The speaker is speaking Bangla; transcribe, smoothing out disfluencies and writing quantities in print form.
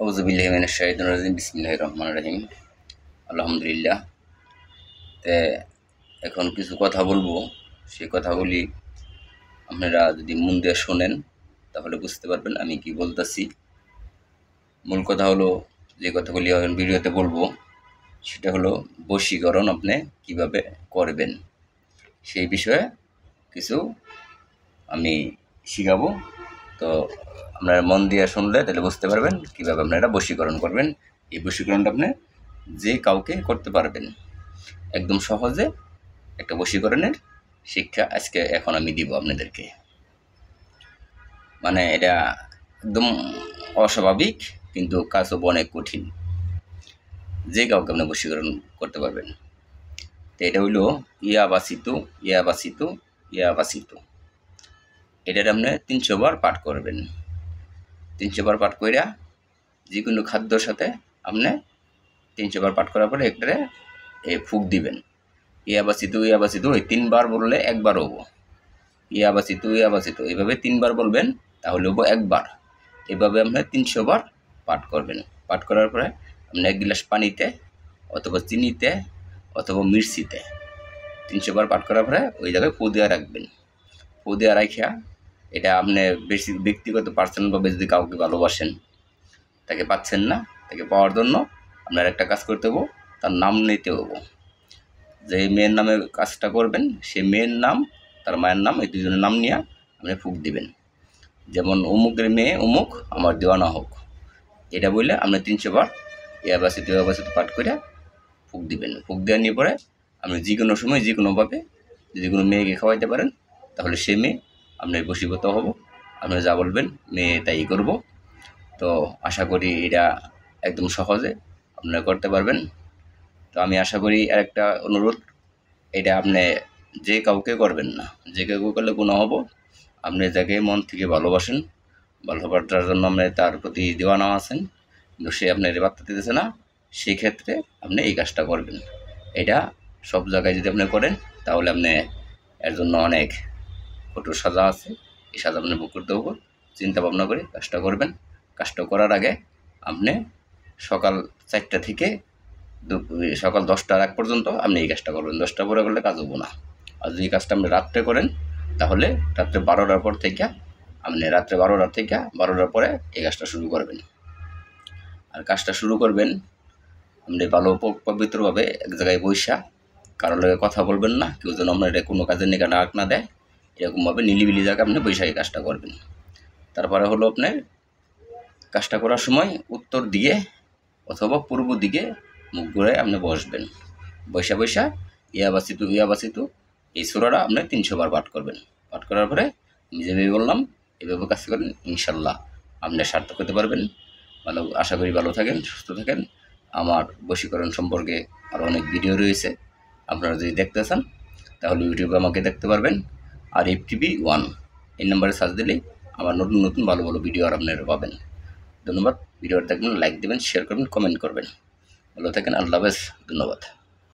আউযুবিল্লাহি মিনাশ শাইতানির রাজিম বিসমিল্লাহির রহমানির রহিম আলহামদুলিল্লাহ। তে এখন কিছু কথা বলবো, সেই কথাগুলি আপনারা যদি মন দিয়ে শোনেন তাহলে বুঝতে পারবেন আমি কি বলতেছি। মূল কথা হলো, যে কথাগুলি এখন ভিডিওতে বলবো সেটা হলো বশীকরণ আপনি কিভাবে করবেন, সেই বিষয়ে কিছু আমি শিখাবো। তো আপনারা মন দিয়ে শুনলে তাহলে বুঝতে পারবেন কীভাবে আপনারা বশীকরণ করবেন। এই বশীকরণটা আপনি যে কাউকে করতে পারবেন একদম সহজে। একটা বশীকরণের শিক্ষা আজকে এখন আমি দিব আপনাদেরকে। মানে এটা একদম অস্বাভাবিক, কিন্তু কাজও অনেক কঠিন। যে কাউকে আপনি বশীকরণ করতে পারবেন। তো এটা হইল ইয়াবাসিতু ইয়াবাসিতু ইয়াবাসিতু। এটার আপনি 300 বার পাঠ করবেন। 300 বার পাঠ কইরা যে কোনো খাদ্যর সাথে আপনি 300 বার পাঠ করার পরে একটারে ফুক দিবেন। ইয়াবাসিতু ইয়াবাসিতু এই 3 বার বললে একবার হবো। ইয়াবাসিতু ইয়াবাসিতু এইভাবে 3 বার বলবেন, তাহলে হবো একবার। এভাবে আপনি 300 বার পাঠ করবেন। পাঠ করার পরে আপনি 1 গ্লাস পানিতে অথবা চিনিতে অথবা মির্চিতে 300 বার পাঠ করার পরে ওই জায়গায় ফু দিয়ে রাখবেন। ফু দিয়ে রাখিয়া এটা আপনি বেশি ব্যক্তিগত পার্সোনালভাবে যদি কাউকে ভালোবাসেন, তাকে পাচ্ছেন না, তাকে পাওয়ার জন্য আপনার একটা কাজ করতে হবো, তার নাম নিতে হবো। যে মেয়ের নামে কাজটা করবেন সে মেয়ের নাম, তার মায়ের নাম, এই দুজনের নাম নিয়ে আপনি ফুক দিবেন। যেমন অমুকের মেয়ে অমুক আমার দেওয়ানা হোক, এটা বললে আপনি 300 বার ইয়াবাসিতু ইয়াবাসিতু পাঠ করে ফুক দিবেন। ফুক দেওয়া নিয়ে পরে আপনি যে কোনো সময় যে কোনোভাবে যদি কোনো মেয়েকে খাওয়াইতে পারেন, তাহলে সে মেয়ে আপনার বশীভূত হব। আপনি যা বলবেন মেয়ে তাই করব। তো আশা করি এটা একদম সহজে আপনারা করতে পারবেন। তো আমি আশা করি আর একটা অনুরোধ, এটা আপনি যে কাউকে করবেন না। যে কাউকে করলে গুনাহ হব। আপনি যাকে মন থেকে ভালোবাসেন, ভালোবাসার জন্য আপনি তার প্রতি দেওয়ানা আছেন, কিন্তু সে আপনার বার্তা দিতেছে না, সেই ক্ষেত্রে আপনি এই কাজটা করবেন। এটা সব জায়গায় যদি আপনি করেন তাহলে আপনি এর জন্য অনেক কঠোর সাজা আছে। এই সাজা আপনি ভোগ করতে হবে। চিন্তা ভাবনা করে কাজটা করবেন। কাজটা করার আগে আপনি সকাল 4টা থেকে সকাল 10টার আগ পর্যন্ত আপনি এই কাজটা করবেন। 10টা পরে করলে কাজ হবো না। আর যদি কাজটা আপনি রাত্রে করেন তাহলে রাত্রে 12টার পর থেকে আপনি রাত্রে 12টা থেকে 12টার পরে এই কাজটা শুরু করবেন। আর কাজটা শুরু করবেন আপনি ভালো পবিত্রভাবে এক জায়গায় বইসা, কারোর লগে কথা বলবেন না, কেউ যেন আপনার এটা কোনো কাজের নিয়ে ডাক না দেয়, এরকমভাবে নিলিবিলি জায়গায় আপনি বৈশা এই কাজটা করবেন। তারপরে হলো আপনার কাজটা করার সময় উত্তর দিকে অথবা পূর্ব দিকে মুখ ঘুরে আপনি বসবেন। বৈশা বৈশা ইয়াবাসিতু ইয়াবাসিতু এই সূরাটা আপনি 300 বার পাঠ করবেন। পাঠ করার পরে আমি যেভাবে বললাম এভাবে কাজ করেন, ইনশাল্লাহ আপনি সার্থক হতে পারবেন। ভালো, আশা করি ভালো থাকেন, সুস্থ থাকেন। আমার বশীকরণ সম্পর্কে আরও অনেক ভিডিও রয়েছে, আপনারা যদি দেখতে চান তাহলে ইউটিউবে আমাকে দেখতে পারবেন। আর FTV1 এই নাম্বারে সার্চ দিলেই আমার নতুন নতুন ভালো ভালো ভিডিও আর আপনারা পাবেন। ধন্যবাদ। ভিডিওটা দেখবেন, লাইক দেবেন, শেয়ার করবেন, কমেন্ট করবেন। ভালো থাকেন। আল্লাহ হাফেজ। ধন্যবাদ।